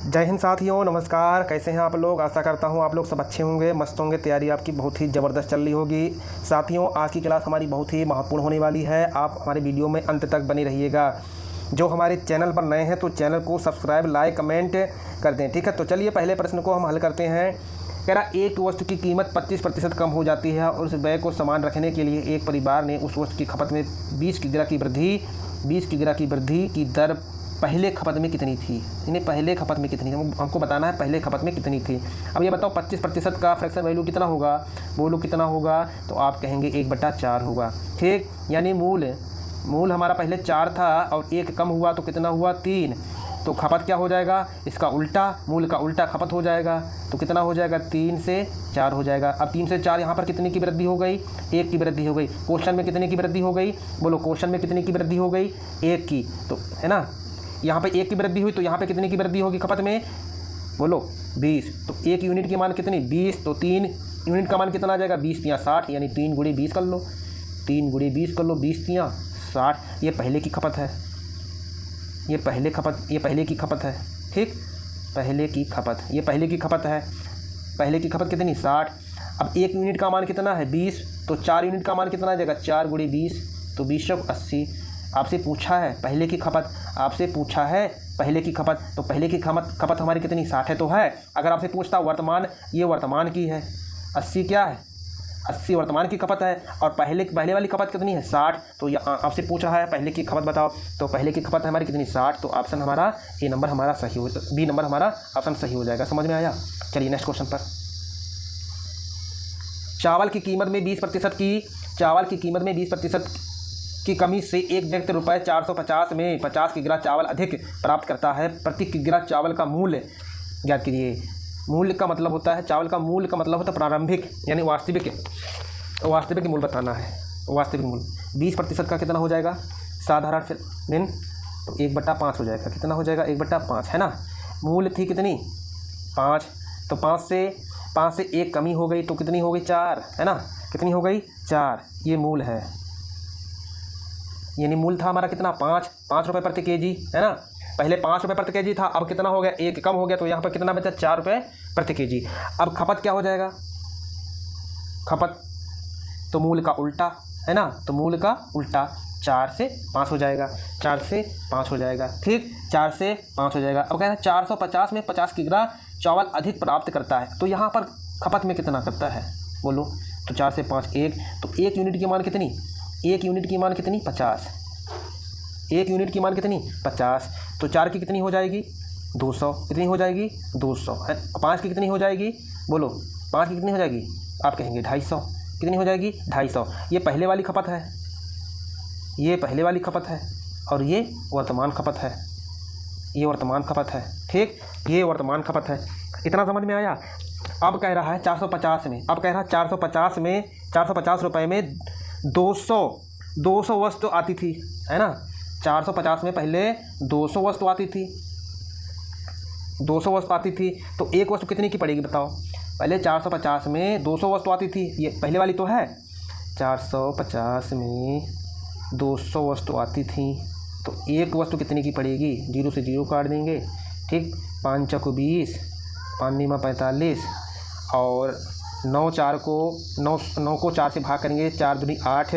जय हिंद साथियों, नमस्कार। कैसे हैं आप लोग? आशा करता हूं आप लोग सब अच्छे होंगे, मस्त होंगे। तैयारी आपकी बहुत ही ज़बरदस्त चल रही होगी। साथियों, आज की क्लास हमारी बहुत ही महत्वपूर्ण होने वाली है। आप हमारे वीडियो में अंत तक बने रहिएगा। जो हमारे चैनल पर नए हैं तो चैनल को सब्सक्राइब, लाइक, कमेंट कर दें। ठीक है, तो चलिए पहले प्रश्न को हम हल करते हैं। कह रहा, एक वस्तु की कीमत 25% कम हो जाती है और उस व्यय को समान रखने के लिए एक परिवार ने उस वस्तु की खपत में 20 किग्रा की वृद्धि की दर पहले खपत में कितनी थी। इन्हें पहले खपत में कितनी, हमको बताना है पहले खपत में कितनी थी। अब ये बताओ 25% का फ्रैक्शन वैल्यू कितना होगा, बोलो कितना होगा। तो आप कहेंगे 1/4 होगा। ठीक, यानी मूल हमारा पहले 4 था और 1 कम हुआ तो कितना हुआ, 3। तो खपत क्या हो जाएगा, इसका उल्टा, मूल का उल्टा खपत हो जाएगा। तो कितना हो जाएगा, 3 से 4 हो जाएगा। अब 3 से 4 यहाँ पर कितने की वृद्धि हो गई, 1 की वृद्धि हो गई। क्वेश्चन में कितने की वृद्धि हो गई, बोलो क्वेश्चन में कितने की वृद्धि हो गई, 1 की। तो है ना, यहाँ पे 1 की वृद्धि हुई तो यहाँ पे कितने की वृद्धि होगी खपत में, बोलो 20। तो 1 यूनिट की मान कितनी, 20। तो 3 यूनिट का मान कितना आ जाएगा, 20 × 60, यानी 3 × 20 कर लो, 3 × 20 कर लो, 20 × 60। ये पहले की खपत है, ये पहले की खपत है। ठीक, पहले की खपत, ये पहले की खपत है। पहले की खपत कितनी, 60। अब 1 यूनिट का मान कितना है, 20। तो 4 यूनिट का मान कितना आ जाएगा, 4 × 20, तो 20 × 80। आपसे पूछा है पहले की खपत, आपसे पूछा है पहले की खपत। तो पहले की खपत हमारी कितनी, 60 है तो है। अगर आपसे पूछता वर्तमान, ये वर्तमान की है, 80 क्या है, 80 वर्तमान की खपत है। और पहले वाली खपत कितनी है, 60। तो यहाँ आपसे पूछ रहा है पहले की खपत बताओ, तो पहले की खपत है हमारी कितनी, 60। तो ऑप्शन हमारा ए नंबर हमारा सही हो, बी नंबर हमारा ऑप्शन सही हो जाएगा। समझ में आया? चलिए नेक्स्ट क्वेश्चन पर। चावल की कीमत में 20% की कमी से एक व्यक्ति रुपये 450 में 50 किग्रा चावल अधिक प्राप्त करता है। प्रति किग्रा चावल का मूल्य ज्ञात कीजिए। मूल्य का मतलब होता है, चावल का मूल्य का मतलब होता है प्रारंभिक, यानी वास्तविक मूल्य बताना है। वास्तविक मूल्य 20% का कितना हो जाएगा, साधारण दिन, तो 1/5 हो जाएगा। कितना हो जाएगा, 1/5 है ना। मूल्य थी कितनी, 5। तो 5 से 1 कमी हो गई तो कितनी हो गई, 4, है ना। कितनी हो गई, 4। ये मूल है, यानी मूल था हमारा कितना, 5 रुपये प्रति केजी, है ना। पहले 5 रुपये प्रति केजी था, अब कितना हो गया, 1 कम हो गया, तो यहाँ पर कितना बचा, 4 रुपये प्रति केजी। अब खपत क्या हो जाएगा, खपत तो मूल का उल्टा, है ना। तो मूल का उल्टा 4 से 5 हो जाएगा, 4 से 5 हो जाएगा। ठीक, 4 से 5 हो जाएगा। अब कह रहा है 450 में 50 किग्रा चावल अधिक प्राप्त करता है। तो यहाँ पर खपत में कितना करता है, बोलो। तो 4 से 5 1, तो 1 यूनिट की मान कितनी, 1 यूनिट की मान कितनी, 50। 1 यूनिट की मान कितनी, 50। तो 4 की कितनी हो जाएगी, 200। कितनी हो जाएगी, 200 है। 5 की कितनी हो जाएगी, बोलो 5 की कितनी हो जाएगी, आप कहेंगे 250। कितनी हो जाएगी, 250। ये पहले वाली खपत है, ये पहले वाली खपत है, और ये वर्तमान खपत है, ये वर्तमान खपत है। ठीक, ये वर्तमान खपत है। इतना समझ में आया? अब कह रहा है 450 में, अब कह रहा है 450 रुपये में 200 वस्तु आती थी, है ना। 450 में पहले 200 वस्तु आती थी, 200 वस्तु आती थी। तो एक वस्तु कितनी की पड़ेगी बताओ। पहले 450 में 200 वस्तु आती थी, ये पहले वाली तो है। 450 में 200 वस्तु आती थी, तो एक वस्तु कितनी की पड़ेगी, 0 से 0 काट देंगे। ठीक, 5 × 20, 5 × 45, और 9 को 4 से भाग करेंगे, 4 दूनी 8,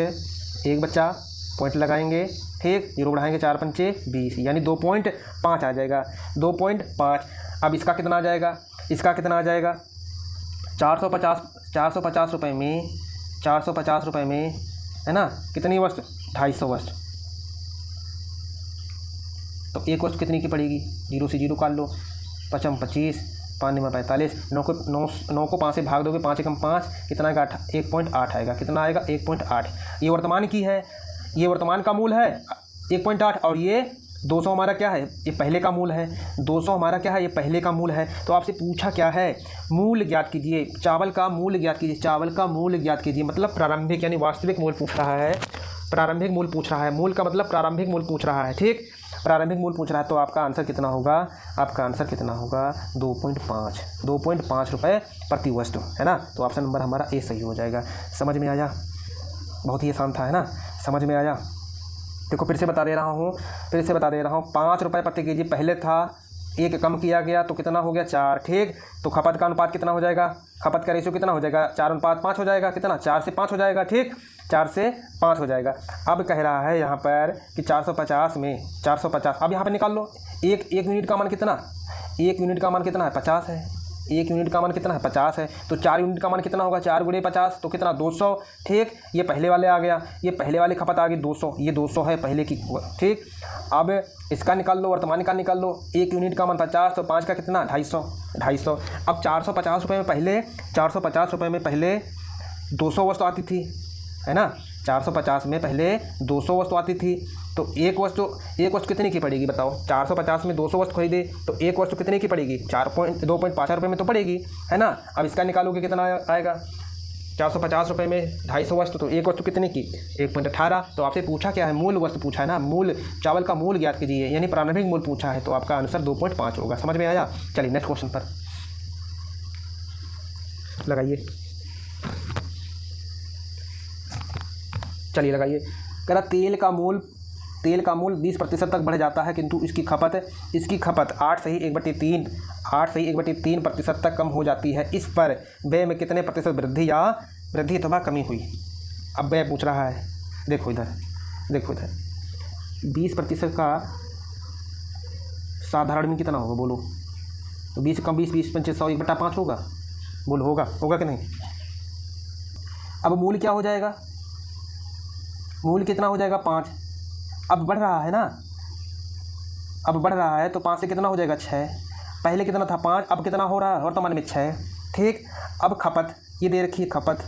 1 बचा, पॉइंट लगाएंगे। ठीक, 0 बढ़ाएंगे, 4 × 5 = 20, यानी 2.5 आ जाएगा, 2.5। अब इसका कितना आ जाएगा, इसका कितना आ जाएगा, 450 रुपये में, 450 रुपये में, है ना, कितनी वस्तु, 250 वस्तु। तो एक वस्तु कितनी की पड़ेगी, 0 से 0 काट लो, 5 × 25, 5 × 45, 9 को 5 से भाग दोगे, 5 × 5 कितना आएगा, 1.8 आएगा। कितना आएगा, 1.8। ये वर्तमान की है, ये वर्तमान का मूल है 1.8, और ये 200 हमारा क्या है, ये पहले का मूल है। 200 हमारा क्या है, ये पहले का मूल है। तो आपसे पूछा क्या है, मूल ज्ञात कीजिए, चावल का मूल ज्ञात कीजिए, चावल का मूल ज्ञात कीजिए, मतलब प्रारंभिक यानी वास्तविक मूल पूछ रहा है, प्रारंभिक मूल पूछ रहा है। मूल का मतलब प्रारंभिक मूल पूछ रहा है। ठीक, प्रारंभिक मूल पूछ रहा है, तो आपका आंसर कितना होगा, आपका आंसर कितना होगा, 2.5 रुपये प्रति वस्तु, है ना। तो ऑप्शन नंबर हमारा ए सही हो जाएगा। समझ में आया? बहुत ही आसान था, है ना। समझ में आया? देखो फिर से बता दे रहा हूँ, 5 रुपये प्रति केजी पहले था, 1 कम किया गया तो कितना हो गया 4। ठीक, तो खपत का अनुपात कितना हो जाएगा, खपत का रेशियो कितना हो जाएगा 4:5 हो जाएगा, कितना 4 से 5 हो जाएगा। ठीक, 4 से 5 हो जाएगा। अब कह रहा है यहाँ पर कि 450 में 450, अब यहाँ पर निकाल लो। एक यूनिट का मान कितना, 1 यूनिट का मान कितना है 50 है। 1 यूनिट का मान कितना है 50 है, तो 4 यूनिट का मान कितना होगा 4 × 50 तो कितना 200। ठीक, ये पहले वाले आ गया, ये पहले वाली खपत आ गई 200, ये 200 है पहले की। ठीक, अब इसका निकाल लो, वर्तमान का निकाल लो। 1 यूनिट का मान 50 तो 5 का कितना 250। अब 450 रुपये में पहले 450 रुपये में पहले 200 वस्तु आती थी, है ना। 450 में पहले 200 वस्तु आती थी, तो एक वस्तु कितने की पड़ेगी बताओ। 450 में 200 वस्तु खरीदे तो एक वस्तु कितने की पड़ेगी 2.5 रुपये में तो पड़ेगी, है ना। अब इसका निकालोगे कितना आएगा 450 रुपये में 250 वस्तु, तो एक वस्तु कितने की 1.18। तो आपसे पूछा क्या है, मूल वस्तु पूछा है ना, मूल चावल का मूल ज्ञात कीजिए, यानी प्रारंभिक मूल पूछा है, तो आपका आंसर 2.5 होगा। समझ में आया। चलिए नेक्स्ट क्वेश्चन पर लगाइए, चलिए लगाइए। कह रहा तेल का मूल 20% तक बढ़ जाता है, किंतु इसकी खपत 8 से ही 1/3% तक कम हो जाती है। इस पर व्यय में कितने प्रतिशत वृद्धि अथवा कमी हुई। अब व्यय पूछ रहा है, देखो इधर 20% का साधारण में कितना होगा बोलो। तो 20 कम 20 20 25 100 1/5 होगा, बोलो होगा कि नहीं। अब मूल क्या हो जाएगा, मूल कितना हो जाएगा 5। अब बढ़ रहा है ना, अब बढ़ रहा है तो 5 से कितना हो जाएगा 6। पहले कितना था 5, अब कितना हो रहा है वर्तमान में 6। ठीक, अब खपत ये दे रखी है, खपत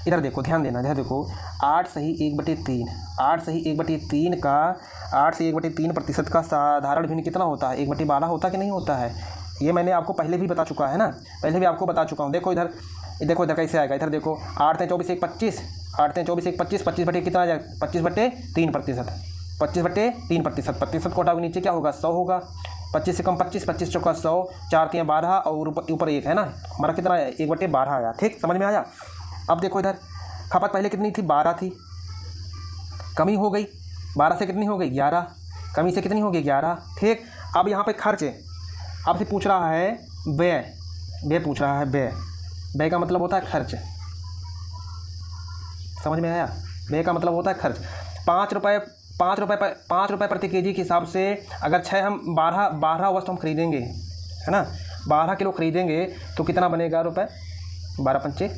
इधर देखो, ध्यान देना, इधर देखो 8 से ही 1/3 प्रतिशत का साधारण भिन्न कितना होता है 1/12 होता कि नहीं होता है। ये मैंने आपको पहले भी बता चुका है ना, पहले भी आपको बता चुका हूँ। देखो इधर कैसे आएगा, इधर देखो 8 × 24 = 25, 8 × 24 = 25, 25 बटे कितना आ जाएगा 25/3%, 25/3%। प्रतिशत को हटाओगे नीचे क्या होगा 100 होगा। 25 से कम 25, 25 चौका 100, 4 × 12 और ऊपर 1 है ना, हमारा कितना है 1/12 आया। ठीक, समझ में आया। अब देखो इधर खपत पहले कितनी थी 12 थी, कमी हो गई 12 से कितनी हो गई 11, कमी से कितनी हो गई 11। ठीक, अब यहाँ पे खर्च आपसे पूछ रहा है, व्यय पूछ रहा है। व्यय का मतलब होता है खर्च, समझ में आया। व्यय का मतलब होता है खर्च। 5 रुपये प्रति केजी के हिसाब से अगर 6 हम 12 वस्तु हम खरीदेंगे, है ना, 12 किलो खरीदेंगे तो कितना बनेगा रुपये 12 × 5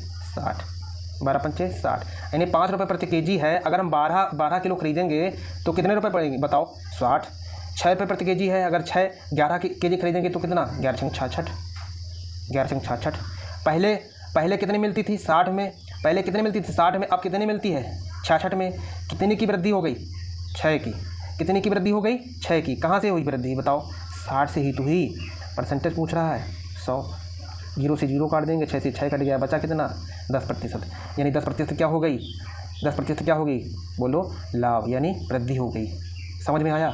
= 60, यानी 5 रुपये प्रति केजी है। अगर हम 12 किलो खरीदेंगे तो कितने रुपये पड़ेंगे बताओ 60। 6 रुपये प्रति केजी है, अगर 11 केजी खरीदेंगे तो कितना 11 × 66। पहले कितनी मिलती थी 60 में, पहले कितनी मिलती थी 60 में, अब कितनी मिलती है 66 में। कितने की वृद्धि हो गई 6 की। कितनी की वृद्धि हो गई 6 की। कहाँ से हुई वृद्धि बताओ 60 से ही तो हुई। परसेंटेज पूछ रहा है 100, 0 से 0 काट देंगे, 6 से 6 कट गया, बचा कितना 10%, यानी 10% क्या हो गई 10% क्या हो गई बोलो लाभ, यानी वृद्धि हो गई। समझ में आया।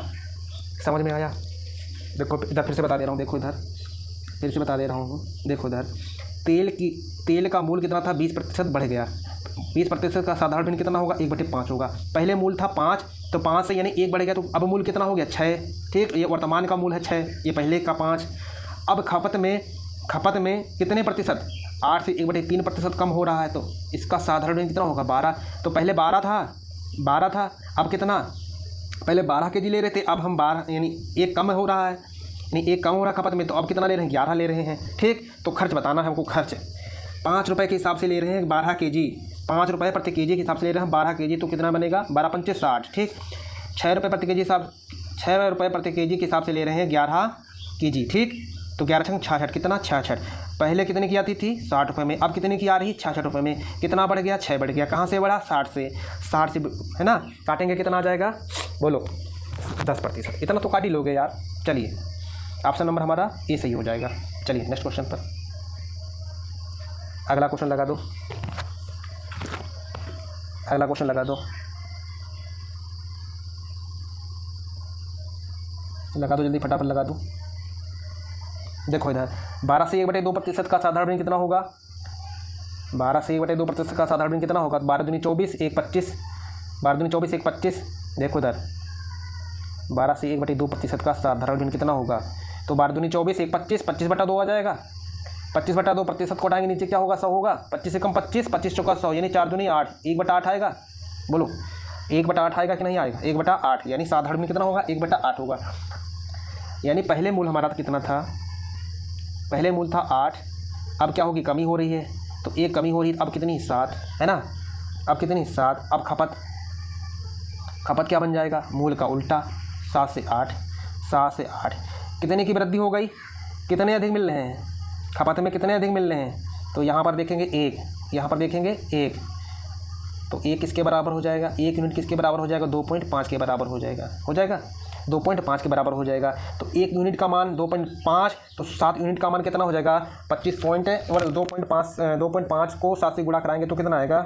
देखो इधर फिर से बता दे रहा हूँ, देखो इधर फिर से बता दे रहा हूँ, देखो इधर तेल का मूल कितना था 20% बढ़ गया। 20% का साधारण भिन्न कितना होगा 1/5 होगा। पहले मूल था 5, तो 5 से यानी 1 बढ़ गया, तो अब मूल कितना हो गया 6। ठीक, ये वर्तमान का मूल है 6, ये पहले का 5। अब खपत में कितने प्रतिशत 8 से 1/3% कम हो रहा है, तो इसका साधारण भिन्न कितना होगा 12। तो पहले 12 था, अब कितना, पहले 12 केजी ले रहे थे, अब हम 12 यानी 1 कम हो रहा है, यानी 1 कम हो रहा है खपत में, तो अब कितना ले रहे हैं 11 ले रहे हैं। ठीक, तो खर्च बताना है हमको। खर्च 5 रुपये के हिसाब से ले रहे हैं 12 केजी, 5 रुपये प्रति केजी के हिसाब से ले रहे हैं 12 केजी, तो कितना बनेगा 12 × 5 = 60। ठीक, 6 रुपये प्रति केजी के हिसाब से ले रहे हैं 11 केजी। ठीक, तो 11 × 66 कितना 66। पहले कितने की आती थी 60 रुपये में, अब कितने की आ रही 66 रुपये में। कितना बढ़ गया 6 बढ़ गया। कहाँ से बढ़ा 60 से, है ना। काटेंगे कितना आ जाएगा बोलो 10%। इतना तो काट ही लोगे यार। चलिए ऑप्शन नंबर हमारा ए सही हो जाएगा। चलिए नेक्स्ट क्वेश्चन पर, अगला क्वेश्चन लगा दो, जल्दी फटाफट लगा दो। देखो इधर 12 से 1/2% का साधारण भिन्न कितना होगा 12 से 1/2% का साधारण भिन्न कितना होगा 12 दूनी 24 1 25, 12 दूनी 24 1 25। देखो इधर 12 से 1/2% का साधारण भिन्न कितना होगा? तो 12 दूनी 24, 1 25, 25/2 आ जाएगा। 25/2 प्रतिशत को उठाएंगे नीचे क्या होगा? 100 होगा। 25 से कम 25, 25 चौका 100, यानी 4 दूनी 8, 1/8 आएगा। बोलो 1/8 आएगा कि नहीं आएगा? 1/8, यानी साधारण में कितना होगा? 1/8 होगा। यानी पहले मूल हमारा कितना था? पहले मूल था 8, अब क्या होगी? कमी हो रही है, तो 1 कमी हो रही है, अब कितनी? 7 है ना। अब कितनी? 7। अब खपत क्या बन जाएगा? मूल का उल्टा, 7 से 8, 7 से 8 कितने की वृद्धि हो गई? कितने अधिक मिल रहे हैं? खपत में कितने अधिक मिल रहे हैं? तो यहाँ पर देखेंगे 1, यहाँ पर देखेंगे 1, तो 1 किसके बराबर हो जाएगा? 1 यूनिट किसके बराबर हो जाएगा? 2.5 के बराबर हो जाएगा। 2.5 के बराबर हो जाएगा। तो 1 यूनिट का मान 2.5, तो 7 यूनिट का मान कितना हो जाएगा? 25 पॉइंट है, और 2.5 को 7 से गुणा कराएंगे तो कितना आएगा?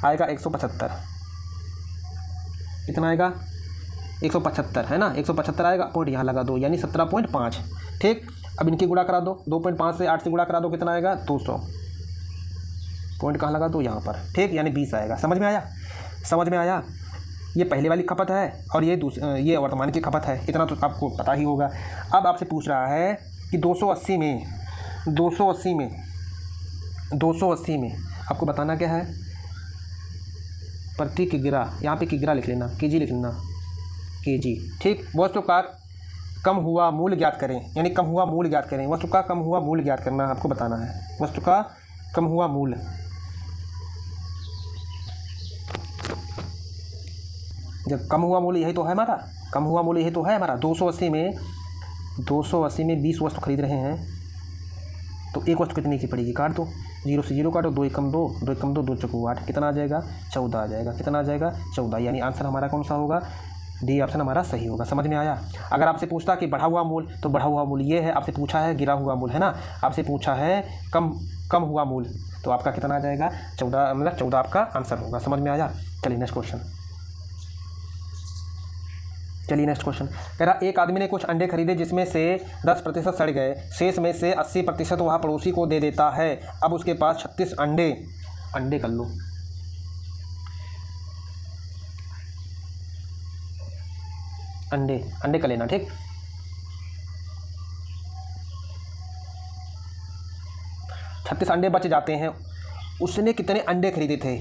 175। कितना आएगा? 175 है ना। 175 आएगा, पॉइंट यहाँ लगा दो, यानी 17.5। ठीक, अब इनकी गुणा करा दो, 2.5 से 8 से गुणा करा दो, कितना आएगा? 200। पॉइंट कहाँ लगा दो? यहाँ पर। ठीक, यानी 20 आएगा। समझ में आया? ये पहले वाली खपत है और ये वर्तमान की खपत है, इतना तो आपको पता ही होगा। अब आपसे पूछ रहा है कि 280 में आपको बताना क्या है? प्रति किग्रा, यहाँ पे किग्रा लिख लेना, केजी लिख लेना, केजी। ठीक, वस्तु का कम हुआ मूल्य ज्ञात करें, यानी कम हुआ मूल्य ज्ञात करें। वस्तु का कम हुआ मूल्य ज्ञात करना आपको बताना है। वस्तु का कम हुआ मूल्य, जब कम हुआ मूल्य यही तो है हमारा, कम हुआ मूल्य यही तो है हमारा। 280 में 20 वस्तु खरीद रहे हैं, तो एक वस्तु कितनी की पड़ेगी? काट दो, 0 से 0 काटो, 2 एकम 2, 2 एकम 2, 2 चौको 8, कितना आ जाएगा? 14 आ जाएगा। कितना आ जाएगा? 14, यानी आंसर हमारा कौन सा होगा? डी ऑप्शन हमारा सही होगा। समझ में आया? अगर आपसे पूछता कि बढ़ा हुआ मूल्य, तो बढ़ा हुआ मूल्य ये है। आपसे पूछा है गिरा हुआ मूल्य, है ना। आपसे पूछा है कम हुआ मूल्य, तो आपका कितना आ जाएगा? 14, मतलब 14 आपका आंसर होगा। समझ में आया? चलिए नेक्स्ट क्वेश्चन कह रहा, एक आदमी ने कुछ अंडे खरीदे जिसमें से 10% सड़ गए, शेष में से 80% वह पड़ोसी को दे देता है। अब उसके पास 36 अंडे कर लो। अंडे कर लेना। ठीक, 36 अंडे बच जाते हैं। उसने कितने अंडे खरीदे थे,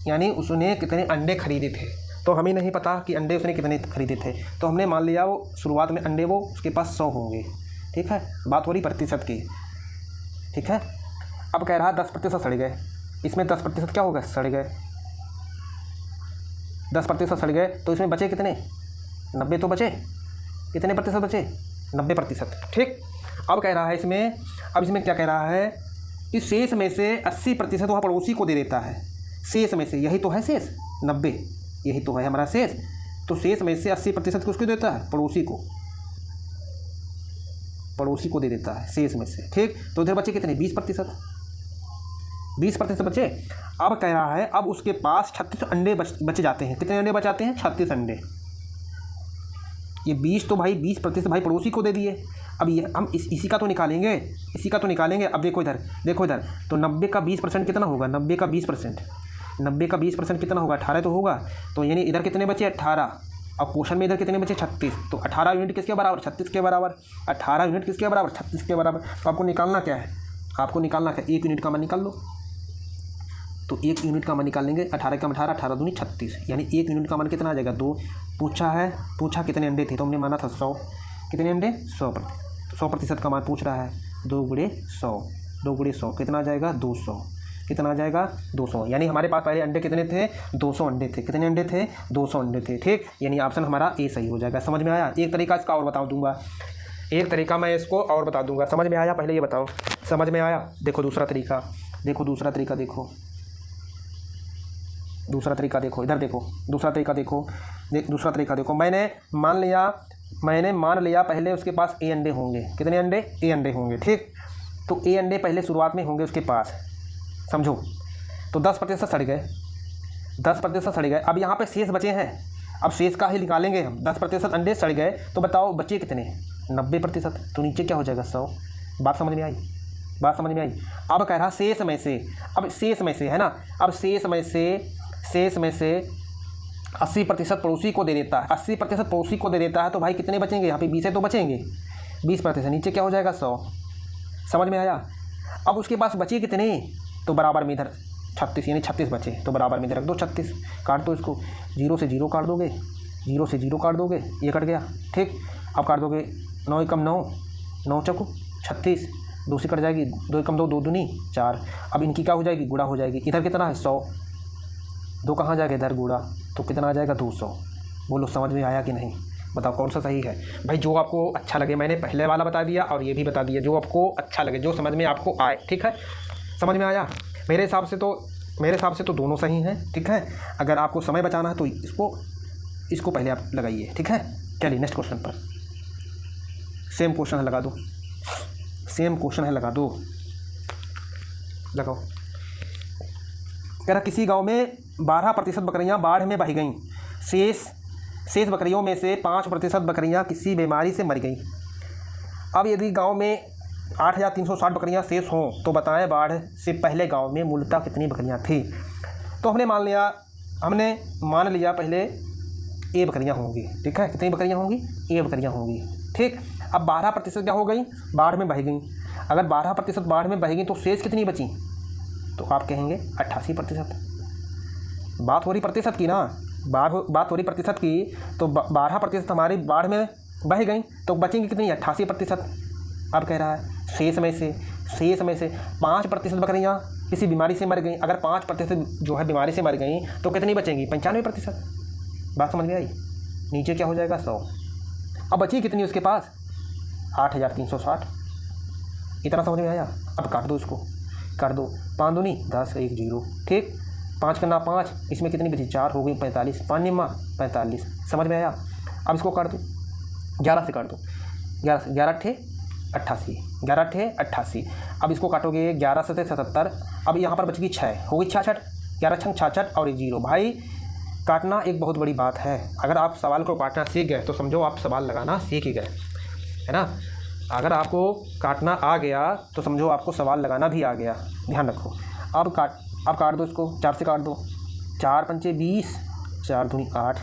यानी उसने कितने अंडे खरीदे थे, तो हमें नहीं पता कि अंडे उसने कितने खरीदे थे। तो हमने मान लिया वो शुरुआत में अंडे वो उसके पास 100 होंगे। ठीक है, बात हो रही प्रतिशत की। ठीक है, अब कह रहा 10% सड़ गए, इसमें 10% क्या होगा? सड़ गए। 10% सड़ गए, तो इसमें बचे कितने? 90 तो बचे। कितने प्रतिशत बचे? 90%। ठीक, अब कह रहा है इसमें क्या कह रहा है कि शेष में से 80% वह पड़ोसी को दे देता है। शेष में से, यही तो है शेष, 90 यही तो है हमारा शेष। तो शेष में से 80% किसको देता है? पड़ोसी को दे देता है शेष में से। ठीक, तो इधर बचे कितने? 20% बचे। अब कह रहा है अब उसके पास 36 अंडे बच जाते हैं। कितने अंडे बचाते हैं? 36 अंडे। ये 20 तो भाई 20% भाई पड़ोसी को दे दिए। अब ये हम इसी का तो निकालेंगे। अब देखो इधर, तो 90 का 20% कितना होगा? 90 का 20% कितना होगा? 18 तो होगा। तो यानी इधर कितने बचे? 18। अब क्वेश्चन में इधर कितने बचे? 36। तो 18 यूनिट किसके बराबर? 36 के बराबर। 18 यूनिट किसके बराबर? 36 के बराबर। तो आपको निकालना क्या है? 1 यूनिट का मान निकाल लो। तो 1 यूनिट का मान निकालेंगे, 18 कम 18, 18 दूनी 36, यानी 1 यूनिट का मान कितना आ जाएगा? 2। पूछा कितने अंडे थे, तो हमने माना था 100। कितने अंडे? 100% का मान पूछ रहा है। 2 गुणे 100 कितना आ जाएगा? 200। कितना आ जाएगा? 200। यानी हमारे पास पहले अंडे कितने थे? 200 अंडे थे। कितने अंडे थे? 200 अंडे थे। ठीक, यानी ऑप्शन हमारा ए सही हो जाएगा। समझ में आया? एक तरीका इसका और बता दूंगा, समझ में आया? पहले ये बताओ, समझ में आया? देखो दूसरा तरीका देखो, इधर देखो, दूसरा तरीका देखो। मैंने मान लिया पहले उसके पास ए अंडे होंगे। कितने अंडे? ए अंडे होंगे। ठीक, तो ए अंडे पहले शुरुआत में होंगे उसके पास, समझो। तो 10% सड़ गए। अब यहाँ पे शेष बचे हैं, अब शेष का ही निकालेंगे हम। 10% अंडे सड़ गए, तो बताओ बचे कितने? 90%। तो नीचे क्या हो जाएगा? 100। बात समझ में आई? अब कह रहा शेष में से है ना। अब शेष में से 80% पड़ोसी को दे देता है, 80% पड़ोसी को दे देता है, तो भाई कितने बचेंगे यहाँ पे? 20 है तो बचेंगे 20%, नीचे क्या हो जाएगा 100। समझ में आया? अब उसके पास बचे कितने, तो बराबर में इधर 36, यानी 36 बचे, तो बराबर में इधर रख दो 36। काट दो इसको, 0 से 0 काट दोगे, 0 से 0 काट दोगे, ये कट गया। ठीक, अब काट दोगे 9 एकम 9, 9 चौको 36, 2 से कट जाएगी, 2 एकम 2, 2 दूनी 4। अब इनकी क्या हो जाएगी? गुणा हो जाएगी। इधर कितना है? 100, 2 कहाँ जाएगा? इधर गुणा, तो कितना आ जाएगा? 200। बोलो समझ में आया कि नहीं? बताओ कौन सा सही है? भाई जो आपको अच्छा लगे, मैंने पहले वाला बता दिया और ये भी बता दिया, जो आपको अच्छा लगे, जो समझ में आपको आए। ठीक है, समझ में आया? मेरे हिसाब से तो दोनों सही हैं। ठीक है, अगर आपको समय बचाना है तो इसको पहले आप लगाइए। ठीक है, चलिए नेक्स्ट क्वेश्चन पर। सेम क्वेश्चन है, लगा दो, सेम क्वेश्चन है, लगा दो, लगाओ। कह रहा किसी गांव में 12% बकरियां बाढ़ में बह गईं, शेष बकरियों में से 5% बकरियां किसी बीमारी से मर गईं। अब यदि गांव में 8,360 बकरियां शेष हों तो बताएं बाढ़ से पहले गांव में मूलतः कितनी बकरियां थी। तो हमने मान लिया पहले ए बकरियां होंगी। ठीक है, कितनी बकरियां होंगी? ए बकरियां होंगी। ठीक, अब 12% क्या हो गई? बाढ़ में बह गई। अगर 12% बाढ़ में बह गई तो शेष कितनी बची? तो आप कहेंगे 88%। बात हो रही प्रतिशत की ना, बात हो रही प्रतिशत की, तो 12% हमारी बाढ़ में बह गई, तो बचेंगी कितनी? 88%। अब कह रहा है शेष में से 5% बकरियां किसी बीमारी से मर गई। अगर 5% जो है बीमारी से मर गई तो कितनी बचेंगी? 95%। बात समझ में आई? नीचे क्या हो जाएगा? 100। अब बची कितनी उसके पास? 8,360। इतना समझ में आया? अब काट दो इसको, कर दो, 5 दूनी 10, 1 0। ठीक, 5 करना 5, इसमें कितनी बची? 4 हो गई 45, 5 निम्मा 45। समझ में आया? अब इसको काट दो, 11 से काट दो, 11 अट्ठे 88, 11 अट्ठे 88। अब इसको काटोगे 11 से 77। अब यहाँ पर बच गई 6, हो गई 66, 11 छंग 66 और 1 0। भाई काटना एक बहुत बड़ी बात है। अगर आप सवाल को काटना सीख गए तो समझो आप सवाल लगाना सीख ही गए, है ना। अगर आपको काटना आ गया तो समझो आपको सवाल लगाना भी आ गया। ध्यान रखो। अब काट दो इसको, 4 से काट दो, 4 पंचे 20, 4 दूनी 8,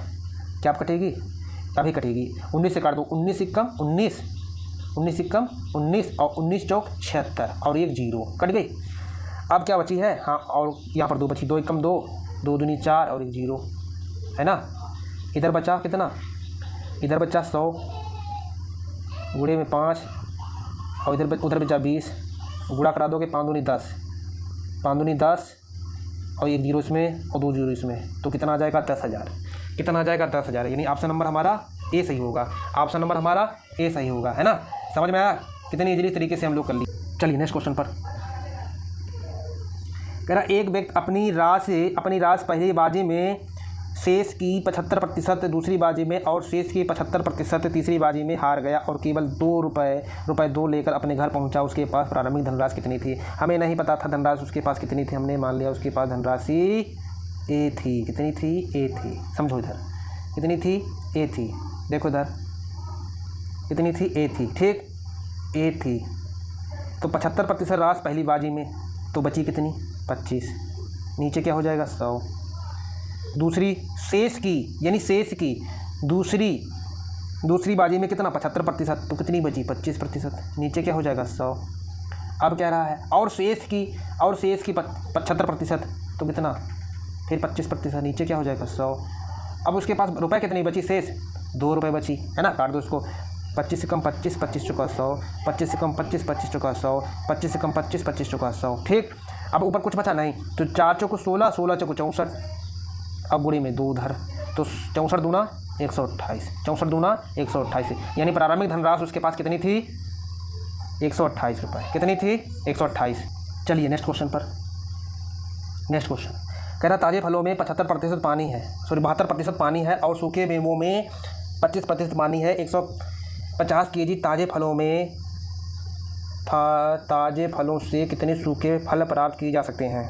क्या आप कटेगी? अभी कटेगी। 19 से काट दो, 19 एकम 19, 19 एकम 19 और 19 चौक 76 और 1 0, कट गई। अब क्या बची है? हाँ, और यहाँ पर 2 बची, 2 एकम 2, 2 दूनी 4 और 1 0, है ना। इधर बचा कितना? इधर बचा 100 गुणे में 5 और उधर बचा 20, गुणा करा दोगे 5 दूनी 10, 5 दूनी 10 और 1 0 इसमें और 2 0 इसमें, तो कितना आ जाएगा? 10,000। कितना आ जाएगा? 10,000। यानी ऑप्शन नंबर हमारा ए सही होगा। ऑप्शन नंबर हमारा ए सही होगा, है ना। समझ में आया? कितनी इजीली तरीके से हम लोग कर ली। चलिए नेक्स्ट क्वेश्चन पर। कह रहा एक व्यक्ति अपनी राशि पहली बाजी में शेष की 75% दूसरी बाजी में और शेष की 75% तीसरी बाजी में हार गया और केवल रुपए 2 लेकर अपने घर पहुंचा। उसके पास प्रारंभिक धनराशि कितनी थी? हमें नहीं पता था धनराशि उसके पास कितनी थी, हमने मान लिया उसके पास धनराशि ए थी। कितनी थी? ए थी। समझो इधर कितनी थी? ए थी। देखो इधर कितनी थी? ए थी। ठीक, ए थी। तो 75% राशि पहली बाजी में, तो बची कितनी? 25। नीचे क्या हो जाएगा? 100। दूसरी शेष की, यानी शेष की दूसरी बाजी में कितना? 75%, तो कितनी बची? 25%। नीचे क्या हो जाएगा? 100। अब कह रहा है और शेष की 75%, तो कितना? फिर 25%। नीचे क्या हो जाएगा? 100। अब उसके पास रुपए कितनी बची? शेष 2 रुपये बची, है ना। काट दो इसको, 25 से कम 25, 25 चौका 100, 25 से कम 25, 25 चौका 100, 25 से कम 25, 25 चौका 100। ठीक, अब ऊपर कुछ बचा नहीं, तो 4 चौको 16, 16 चौको 64। अब गुणे में 2 उधर, तो 64 दूना 128, 64 दूना 128, यानी प्रारंभिक धनराशि उसके पास कितनी थी? 128 रुपये। कितनी थी? 128। चलिए नेक्स्ट क्वेश्चन पर। नेक्स्ट क्वेश्चन कह रहा ताज़े फलों में 75% पानी है, 72% पानी है और सूखे मेवों में 25% पानी है। 150 kg ताज़े फलों से कितने सूखे फल प्राप्त किए जा सकते हैं?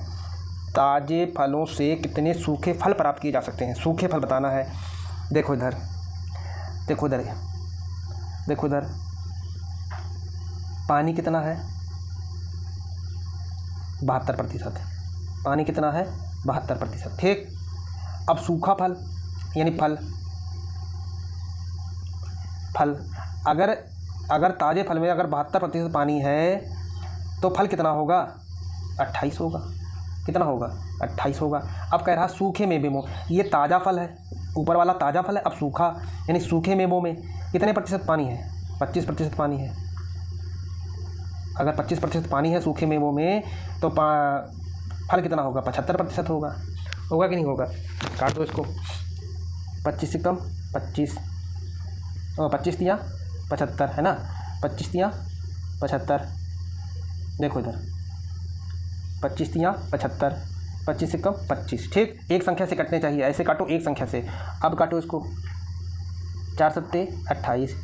ताज़े फलों से कितने सूखे फल प्राप्त किए जा सकते हैं? सूखे फल बताना है। देखो इधर, देखो इधर, देखो इधर, पानी कितना है? 72%। पानी कितना है? 72%। ठीक, अब सूखा फल यानी फल अगर ताज़े फल में अगर 72% पानी है तो फल कितना होगा? 28 होगा। कितना होगा? 28 होगा। अब कह रहा सूखे मेवे में, ये ताज़ा फल है, ऊपर वाला ताज़ा फल है, अब सूखा, यानी सूखे मेवों में कितने प्रतिशत पानी है? 25% पानी है। अगर 25% पानी है सूखे मेवों में तो फल कितना होगा? 75% होगा। होगा कि नहीं होगा? काट दो इसको। 25 से कम 25 और 25 दिया 75 है ना, 25 दिया 75। देखो इधर 25 दिया 75, 25 से कम 25। ठीक, एक संख्या से कटने चाहिए, ऐसे काटो एक संख्या से। अब काटो इसको। 4 सत्ते 28,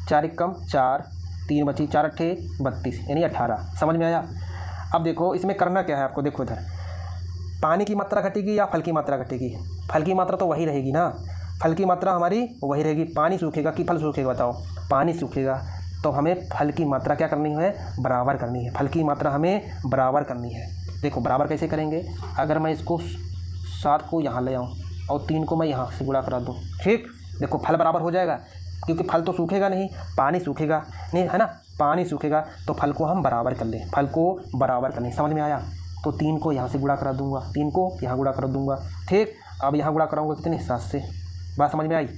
4 एकम 4, 3 बची, 4 अट्ठे 32, यानी 18। समझ में आया? अब देखो इसमें करना क्या है आपको। देखो इधर पानी की मात्रा घटेगी या फल की मात्रा घटेगी? फल की मात्रा तो वही रहेगी ना, फल की मात्रा हमारी वही रहेगी। पानी सूखेगा कि फल सूखेगा? बताओ। पानी सूखेगा तो हमें फल की मात्रा क्या करनी है? बराबर करनी है। फल की मात्रा हमें बराबर करनी है। देखो बराबर कैसे करेंगे? अगर मैं इसको 7 को यहाँ ले आऊँ और 3 को मैं यहाँ से गुणा करा दूँ, ठीक, देखो फल बराबर हो जाएगा, क्योंकि फल तो सूखेगा नहीं, पानी सूखेगा नहीं, है ना, पानी सूखेगा तो फल को हम बराबर कर लें, फल को बराबर करने। समझ में आया? तो 3 को यहाँ से गुणा करा दूंगा, 3 को यहाँ गुणा करा दूंगा, ठीक। अब यहाँ गुणा कराऊंगा कितने? 7 से। बात समझ में आई?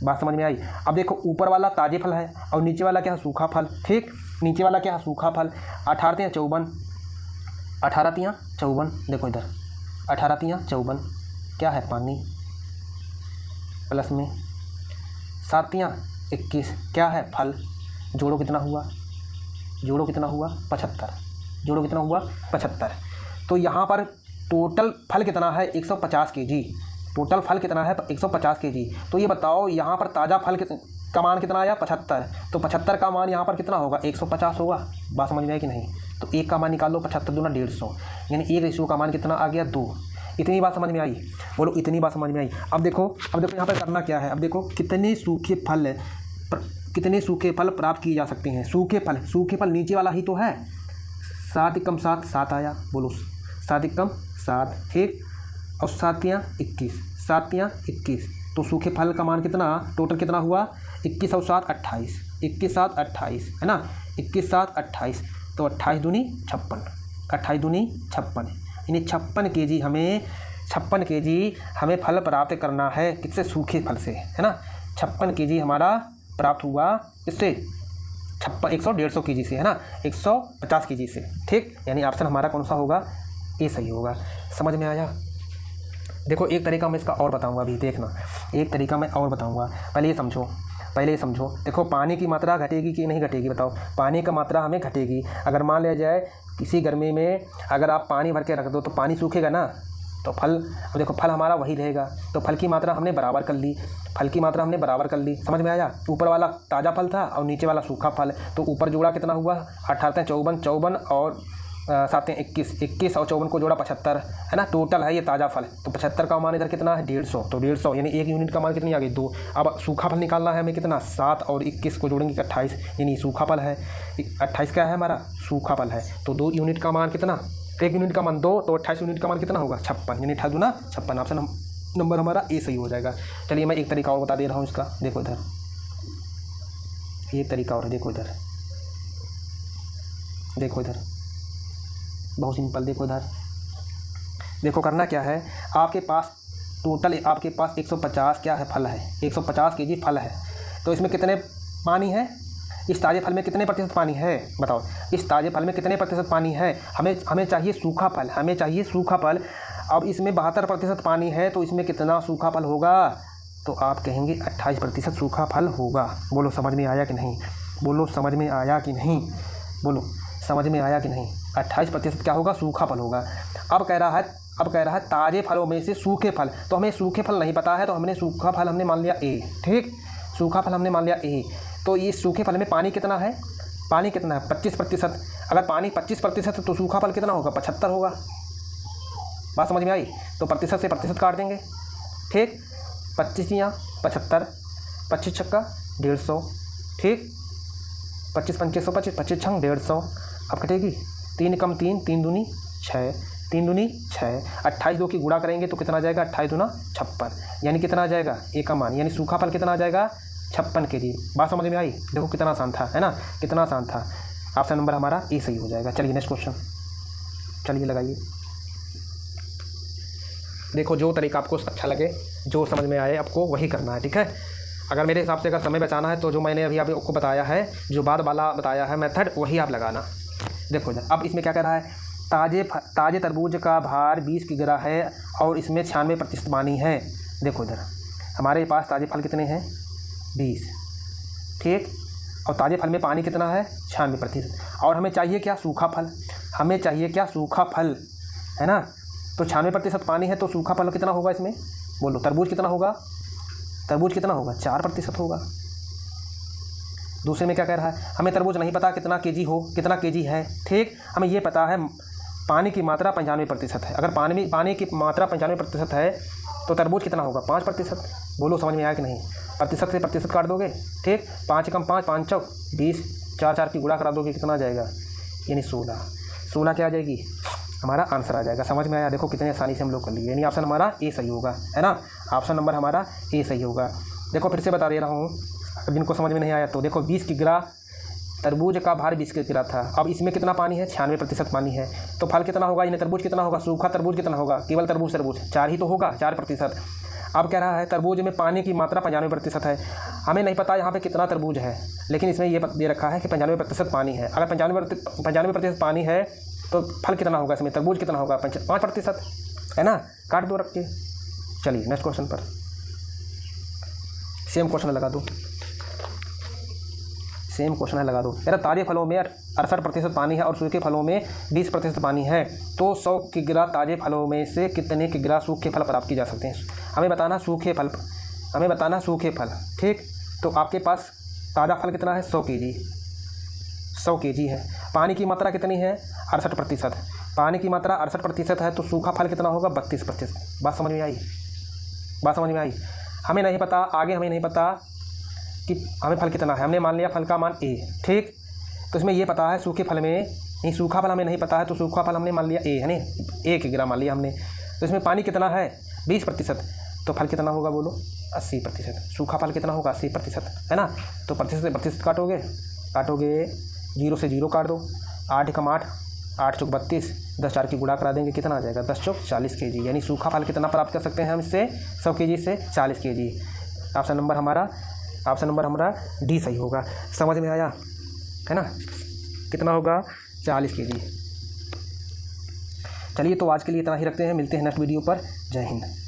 बात समझ में आई? अब देखो ऊपर वाला ताजे फल है और नीचे वाला क्या है? सूखा फल, ठीक। नीचे वाला क्या है? सूखा फल। 18 तियाँ 54, 18 तियाँ 54, देखो इधर 18 तियाँ 54 क्या है? पानी, प्लस में 7 तियाँ 21 क्या है? फल। जोड़ो कितना हुआ? जोड़ो कितना हुआ? 75। जोड़ो कितना हुआ? 75। तो यहाँ पर टोटल फल कितना है? 150 kg। टोटल फल कितना है? 150 kg। तो ये बताओ यहाँ पर ताज़ा फल का मान कितना आया? 75। तो 75 का मान यहाँ पर कितना होगा? 150 होगा। बात समझ में आई कि नहीं? तो 1 का मान निकाल लो, 75 दूना 150, यानी 1 का मान कितना आ गया? 2। इतनी बात समझ में आई? बोलो इतनी बात समझ में आई? अब देखो यहाँ पर करना क्या है। अब देखो कितने सूखे फल प्राप्त किए जा सकते हैं। सूखे फल नीचे वाला ही तो है। 7 एकम 7, 7 आया। बोलो 7 एकम 7, ठीक। और 7 तियाँ 21, 7 तियाँ 21। तो सूखे फल का मान कितना? टोटल कितना हुआ? 21 और 7 28, 21 7 28 है ना, 21 7 28। तो 28 दूनी 56, 28 दूनी 56, यानी 56 kg हमें फल प्राप्त करना है। किससे? सूखे फल से, है ना। 56 kg हमारा प्राप्त हुआ इससे, 150 kg से, है ना, 150 kg से, ठीक। यानी ऑप्शन हमारा कौन सा होगा? ए सही होगा। समझ में आया? देखो एक तरीका मैं इसका और बताऊंगा, अभी देखना, एक तरीका मैं और बताऊंगा। पहले ये समझो। देखो पानी की मात्रा घटेगी कि नहीं घटेगी? बताओ। पानी का मात्रा हमें घटेगी। अगर मान लिया जाए किसी गर्मी में अगर आप पानी भर के रख दो तो पानी सूखेगा ना, तो फल, अब देखो फल हमारा वही रहेगा। तो फल की मात्रा हमने बराबर कर ली, समझ में आया? ऊपर वाला ताज़ा फल था और नीचे वाला सूखा फल। तो ऊपर जोड़ा कितना हुआ? 18 54 और 7 21, 21 और 54 को जोड़ा 75, है ना। टोटल है ये ताज़ा फल। तो 75 का मान इधर कितना है? 150। तो 150 यानी 1 यूनिट का मान कितनी आ गई? 2। अब सूखा फल निकालना है हमें कितना? 7 और 21 को जोड़ेंगे 28, यानी सूखा फल है। 28 क्या है हमारा? सूखा फल है। तो 2 यूनिट का मान कितना? 1 यूनिट का मान 2, तो 28 यूनिट का मान कितना होगा? 56, यानी 28 दूना 56। ऑप्शन नंबर हमारा ए सही हो जाएगा। चलिए मैं एक तरीका और बता दे रहा हूँ इसका। देखो इधर एक तरीका और है, देखो इधर बहुत सिंपल। देखो करना क्या है, आपके पास टोटल आपके पास 150 क्या है? फल है। 150 kg फल है। तो इसमें कितने पानी है? इस ताज़े फल में कितने प्रतिशत पानी है? बताओ, इस ताज़े फल में कितने प्रतिशत पानी है? हमें चाहिए सूखा फल, अब इसमें 72% पानी है, तो इसमें कितना सूखा फल होगा? तो आप कहेंगे 28% सूखा फल होगा। बोलो समझ में आया कि नहीं? बोलो समझ में आया कि नहीं? 28% क्या होगा? सूखा फल होगा। अब कह रहा है ताज़े फलों में से सूखे फल। तो हमें सूखे फल नहीं पता है, तो हमने सूखा फल हमने मान लिया ए, ठीक। सूखा फल हमने मान लिया ए। तो ये सूखे फल में पानी कितना है? 25%। अगर पानी 25% तो सूखा फल कितना होगा? 75 होगा। बात समझ में आई? तो प्रतिशत से प्रतिशत काट देंगे, ठीक। 25 या 75, 25 छक्का 150, ठीक। 25 5 125, 25 छंग 150। अब कटेगी 3 कम 3, 3 दूनी 6, 3 दूनी 6, 28 2 की गुणा करेंगे तो कितना आ जाएगा, 28 दूना 56, यानी कितना आ जाएगा ए का मान, यानी सूखा फल कितना आ जाएगा 56 kg। बात समझ में आई? देखो कितना आसान था, है ना, कितना आसान था। ऑप्शन नंबर हमारा ए सही हो जाएगा। चलिए नेक्स्ट क्वेश्चन, चलिए लगाइए। देखो जो तरीका आपको अच्छा लगे, जो समझ में आए आपको वही करना है, ठीक है। अगर मेरे हिसाब से अगर समय बचाना है तो जो मैंने अभी आपको बताया है, जो बाद वाला बताया है मेथड, वही आप लगाना। देखो अब इसमें क्या कह रहा है, ताज़े तरबूज का भार 20 किग्रा है और इसमें 96% पानी है। देखो इधर हमारे पास ताज़े फल कितने हैं, 20, ठीक, और ताज़े फल में पानी कितना है, 96%, और हमें चाहिए क्या, सूखा फल, हमें चाहिए क्या, सूखा फल, है ना। तो 96% पानी है तो सूखा फल कितना होगा इसमें, बोलो तरबूज कितना होगा, तरबूज कितना होगा, 4% होगा। दूसरे में क्या कह रहा है, हमें तरबूज नहीं पता कितना केजी हो, कितना केजी है, ठीक, हमें ये पता है पानी की मात्रा 95% है। अगर पानी की मात्रा 95% है तो तरबूज कितना होगा, 5%। बोलो समझ में आया कि नहीं, प्रतिशत से प्रतिशत काट दोगे, ठीक, 5 कम 5, 5 चौक 20, 4 की गुणा करा दोगे, कितना आ जाएगा, यानी 16 क्या आ जाएगी, हमारा आंसर आ जाएगा। समझ में आया? देखो कितनी आसानी से हम लोग कर लिए, यानी ऑप्शन हमारा ए सही होगा, है ना, ऑप्शन नंबर हमारा ए सही होगा। देखो फिर से बता दे रहा हूँ, जिनको समझ में नहीं आया तो देखो 20 किग्रा तरबूज का भार 20 किग्रा था, अब इसमें कितना पानी है, 96% पानी है, तो फल कितना होगा, यानी तरबूज कितना होगा, सूखा तरबूज कितना होगा, केवल तरबूज 4 ही तो होगा, 4%। अब कह रहा है तरबूज में पानी की मात्रा 95% है, हमें नहीं पता यहाँ पे कितना तरबूज है, लेकिन इसमें ये दे रखा है कि 95% पानी है। अगर 95% पानी है तो फल कितना होगा, इसमें तरबूज कितना होगा, 5%, है ना, काट दो रख के। चलिए नेक्स्ट क्वेश्चन पर सेम क्वेश्चन लगा दो, सेम क्वेश्चन है, लगा दो। मेरा ताज़े फलों में 68% पानी है और सूखे फलों में 20% पानी है, तो 100 किग्रा ताज़े फलों में से कितने किग्रा सूखे फल प्राप्त किए जा सकते हैं। हमें बताना सूखे फल, हमें बताना सूखे फल, ठीक। तो आपके पास ताज़ा फल कितना है, 100 kg, 100 kg है। पानी की मात्रा कितनी है, 68%, पानी की मात्रा 68% है, तो सूखा फल कितना होगा, 32%। बात समझ में आई? बात समझ में आई? हमें नहीं पता, आगे हमें नहीं पता कि हमें फल कितना है, हमने मान लिया फल का मान ए, ठीक। तो इसमें ये पता है सूखे फल में, नहीं सूखा फल हमें नहीं पता है, तो सूखा फल हमने मान लिया ए, है ना, 1 किग्रा मान लिया हमने। तो इसमें पानी कितना है, 20%, तो फल कितना होगा, बोलो 80%। सूखा फल कितना होगा, 80%, है ना। तो प्रतिशत से प्रतिशत काटोगे, 0 से 0 काट दो, 8 कम 8, 8 चौक 32, 10 4 की गुणा करा देंगे, कितना आ जाएगा, 10 चौक 40 kg, यानी सूखा फल कितना प्राप्त कर सकते हैं हम इससे, 100 kg से 40 kg। ऑप्शन नंबर हमारा डी सही होगा। समझ में आया, है ना, कितना होगा, 40 kg। चलिए तो आज के लिए इतना ही रखते हैं, मिलते हैं नेक्स्ट वीडियो पर। जय हिंद।